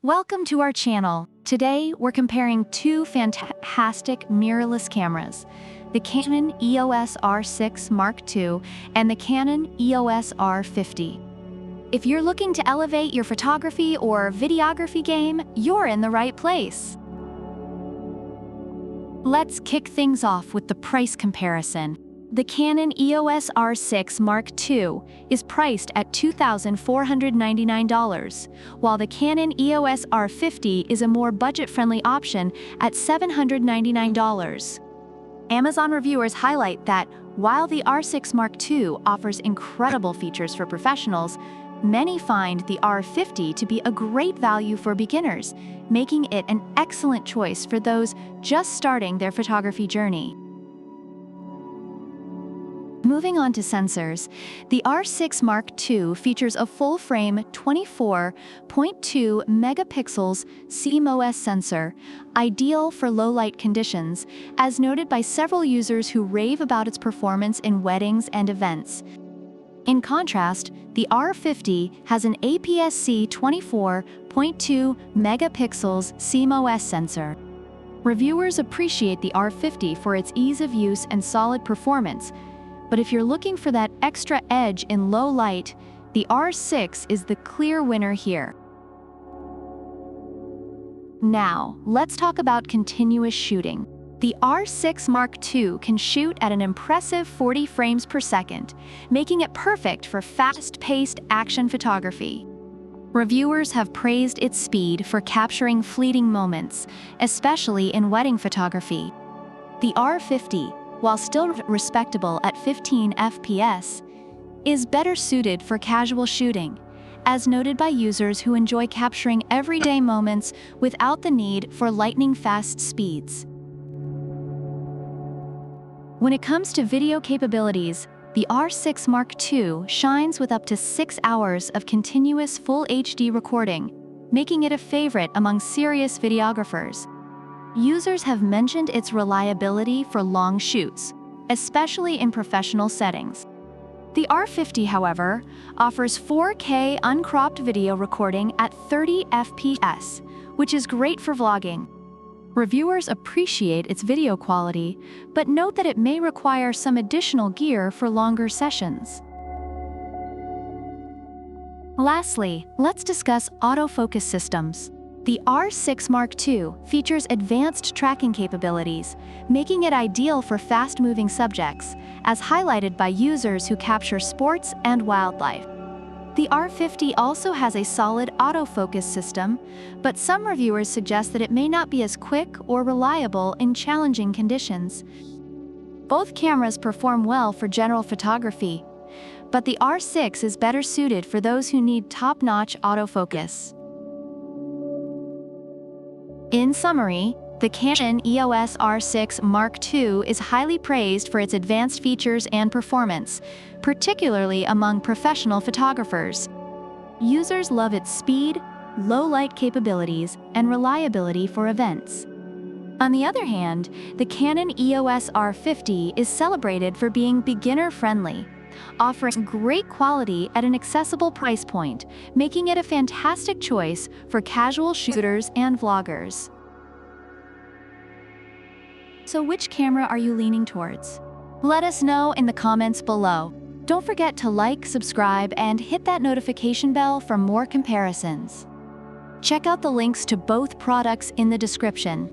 Welcome to our channel. Today, we're comparing two fantastic mirrorless cameras, the Canon EOS R6 Mark II and the Canon EOS R50. If you're looking to elevate your photography or videography game, you're in the right place. Let's kick things off with the price comparison. The Canon EOS R6 Mark II is priced at $2,499, while the Canon EOS R50 is a more budget-friendly option at $799. Amazon reviewers highlight that while the R6 Mark II offers incredible features for professionals, many find the R50 to be a great value for beginners, making it an excellent choice for those just starting their photography journey. Moving on to sensors, the R6 Mark II features a full-frame 24.2 megapixels CMOS sensor, ideal for low-light conditions, as noted by several users who rave about its performance in weddings and events. In contrast, the R50 has an APS-C 24.2 megapixels CMOS sensor. Reviewers appreciate the R50 for its ease of use and solid performance, but if you're looking for that extra edge in low light, the R6 is the clear winner here. Now, let's talk about continuous shooting. The R6 Mark II can shoot at an impressive 40 frames per second, making it perfect for fast-paced action photography. Reviewers have praised its speed for capturing fleeting moments, especially in wedding photography. The R50, while still respectable at 15 FPS, is better suited for casual shooting, as noted by users who enjoy capturing everyday moments without the need for lightning-fast speeds. When it comes to video capabilities, the R6 Mark II shines with up to 6 hours of continuous Full HD recording, making it a favorite among serious videographers. Users have mentioned its reliability for long shoots, especially in professional settings. The R50, however, offers 4K uncropped video recording at 30 FPS, which is great for vlogging. Reviewers appreciate its video quality, but note that it may require some additional gear for longer sessions. Lastly, let's discuss autofocus systems. The R6 Mark II features advanced tracking capabilities, making it ideal for fast-moving subjects, as highlighted by users who capture sports and wildlife. The R50 also has a solid autofocus system, but some reviewers suggest that it may not be as quick or reliable in challenging conditions. Both cameras perform well for general photography, but the R6 is better suited for those who need top-notch autofocus. In summary, the Canon EOS R6 Mark II is highly praised for its advanced features and performance, particularly among professional photographers. Users love its speed, low-light capabilities, and reliability for events. On the other hand, the Canon EOS R50 is celebrated for being beginner-friendly, offering great quality at an accessible price point, making it a fantastic choice for casual shooters and vloggers. So which camera are you leaning towards? Let us know in the comments below. Don't forget to like, subscribe, and hit that notification bell for more comparisons. Check out the links to both products in the description.